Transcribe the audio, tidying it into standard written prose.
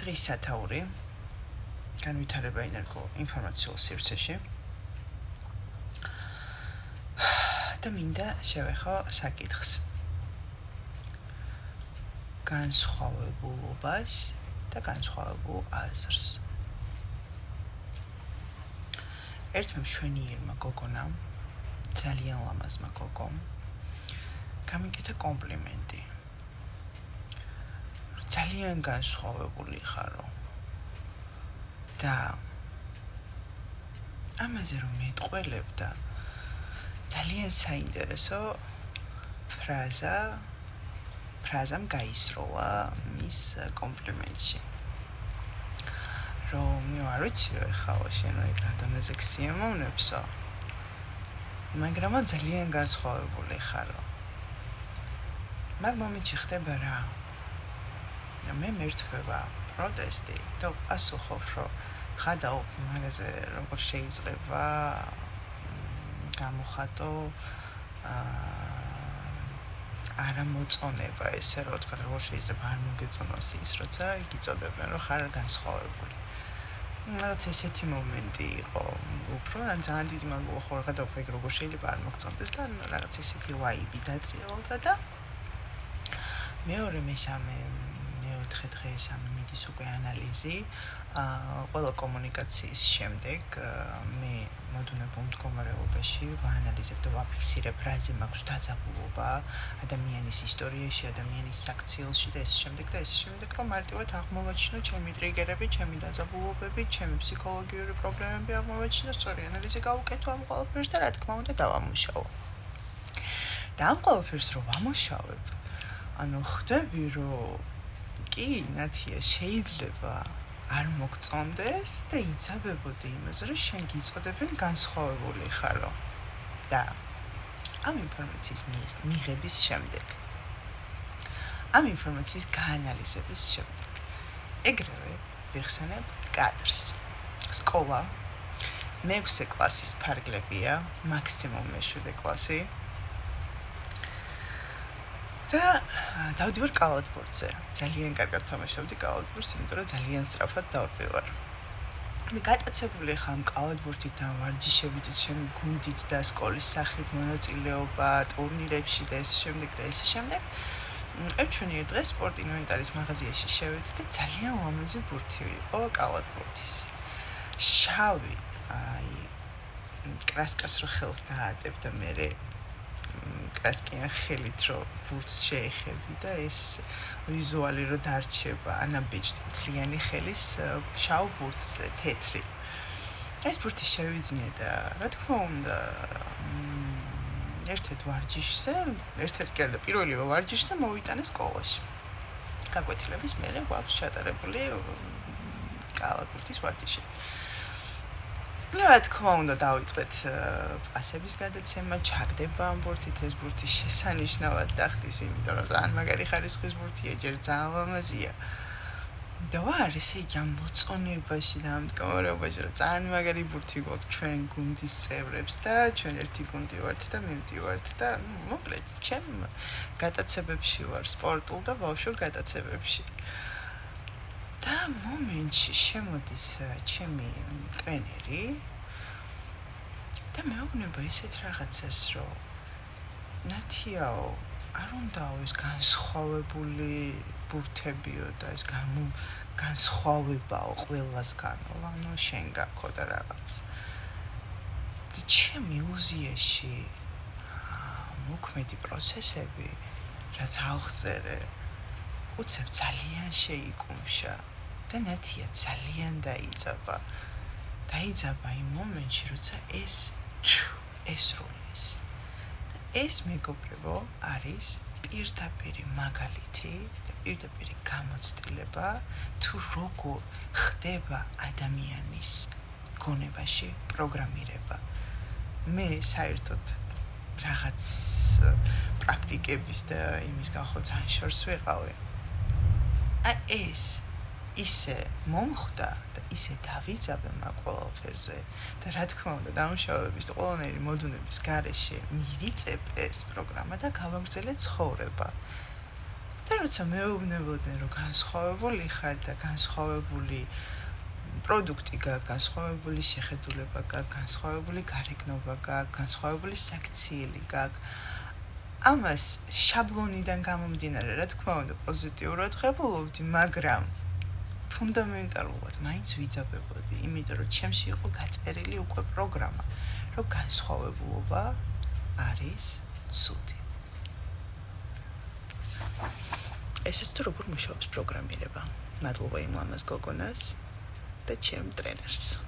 დღის სათაური განვითარება ინფორმაციულ სივრცეში და მინდა შევეხო საკითხს განსხვავებულობას და განსხვავებულ აზრს. ერთმა მშვენიერმა გოგონამ, ძალიან ლამაზმა გოგომ, გამიკეთა კომპლიმენტი. ძალიან განსხვავებული ხარო. და ამაზე რომ მეტყველებდა, ძალიან საინტერესო ფრაზამ გაისროლა მის კომპლიმენტში. რომ არ ვიცი ხაო შენ ეგ რა დონეზე ქსიამოვნებსო, მაგრამ ძალიან განსხვავებული ხარო. მაგ მომენტში ხდება რა? მე მერტვება პროტესტი და პასუხობ, რომ ხადაო მაგაზე როგორ შეიძლება გამოხატო არამოწონება, ესე რომ თქვა, როგორ შეიძლება არ მოგეწონოს ის, როცა იგიწოდებენ, რომ ხარ განსხვავებული. რაღაც ესეთი მომენტი იყო, უფრო ძალიან დიდი მადლობა ხო ხადაო ეგ როგორ შეიძლება არ მოგწონდეს და რაღაც ესეთი ვაიბი დატრიალდა და მეორე მესამე მეოთხე დღეს მიდის უკვე ანალიზი ყველა კომუნიკაციის შემდეგ მე მოდუნებულ მდგომარეობაში ვაანალიზებ და ვაფიქსირებ რაზე მაქვს დაძაბულობა ადამიანის ისტორიაში, ადამიანის საქციელში და ეს შემდეგ რომ მარტივად აღმოვაჩინო ჩემი ტრიგერები, ჩემი დაძაბულობები, ჩემი ფსიქოლოგიური პრობლემები აღმოვაჩინო, სწორი ანალიზი გავუკეთო ამ ყველაფერს და რა თქმა უნდა დავამუშავო. და ამ ყველაფერს რომ ვამუშავებ, ხვდები რომ კი, ნათია, შეიძლება არ მოგწონდეს და იცავებოდი იმას, რომ შენ გიწოდებენ განსხვავებული ხარო. და ამ ინფორმაციის მიღების შემდეგ, ამ ინფორმაციის გაანალიზების შემდეგ, ეგრევე ვიხსენებ კადრს. სკოლა, მე-6 კლასის ფარგლებია, მაქსიმუმ მე-7 კლასი. და დავდივარ კალათბურთზე. ძალიან კარგად თამაშობდი კალათბურთს, იმიტომ რომ ძალიან სწრაფად დავდივარ. და გატაცებული ხარ ამ კალათბურთით და ვარჯიშებით, ჩემი გუნდით და სკოლის სახით მონაწილეობა ტურნირებში და ეს შემდეგ. ერთ ჩვენიერ დღეს სპორტ ინვენტარის მაღაზიაში შევედი და ძალიან ლამაზი ბურთი იყო კალათბურთის. შავი, კრასკას რო ხელს დაადებ და მე კრასკიან ხელით რო ბურთს შეეხები და ეს ვიზუალი რო დარჩება ანაბეჭდი მთლიანი ხელის შავ ბურთზე თეთრი. ეს ბურთი შევიძინე და რა თქმა უნდა ერთ-ერთ პირველივე ვარჯიშზე მოვიტანე სკოლაში. გაკვეთილების მერე გვაქვს ჩატარებული კალათბურთის ვარჯიში. რა თქმა უნდა დავიწყეთ პასების გადაცემა, ჩაგდება ამ ბურთით, ეს ბურთი შესანიშნავად დახტის, იმიტომ რომ ძალიან მაგარი ხარისხის ბურთია, ჯერ ძალიან ლამაზია. და ვარ ესე იგი ამ მოწონებაში და ამ მდგომარეობაში, რომ ძალიან მაგარი ბურთი გვაქვს ჩვენ გუნდის წევრებს და ჩვენ ერთი გუნდი ვართ და მივდივართ და მოკლედ ჩემ გატაცებებში ვარ, სპორტულ და ბავშვურ გატაცებებში. და მომენტში შემოდის ჩემი ტრენერი და მეუბნება ისეთ რაღაცას, რომ ნათიაო, არ უნდაო ეს განსხვავებული ბურთებიო და ეს განსხვავებაო ყველასგანო, ანუ შენ გაქო და რაღაც. და ჩემ ილუზიაში მოქმედი პროცესები, რაც ავხსერე, უცებ ძალიან შეიკუმშა. და ნათია ძალიან დაიძაბა იმ მომენტში, როცა ეს როლის. ეს მეგობრებო არის პირდაპირი მაგალითი და პირდაპირი გამოცდილება თუ როგორ ხდება ადამიანის გონებაში პროგრამირება. მე საერთოდ რაღაც პრაქტიკების და იმის განხო ძალიან შორს ვიყავი. ეს ისე მომხვდა და ისე დავიძაბე მაგ ყველაფერზე და რა თქმა უნდა დამუშავების და ყველანაირი მოდუნების გარეშე მივიწებ ეს პროგრამა და გავაგრძელე ცხოვრება. და როცა მეუბნებოდნენ, რომ განსხვავებული ხარ და განსხვავებული პროდუქტი გაქვს, განსხვავებული შეხედულება გაქვს, განსხვავებული გარეგნობა გაქვს, განსხვავებული საქციელი გაქვს. ამას შაბლონიდან გამომდინარე, რა თქმა უნდა, პოზიტიურად ღებულობდი, მაგრამ ფუნდამენტალურად მაინც ვიძაბებოდი, იმიტომ რომ ჩემში იყო გაწერილი უკვე პროგრამა, რომ განსხვავებულობა არის ცუდი. ესეც თუ როგორ მუშაობს პროგრამირება. მადლობა იმ ლამაზ გოგონას და ჩემ ტრენერს.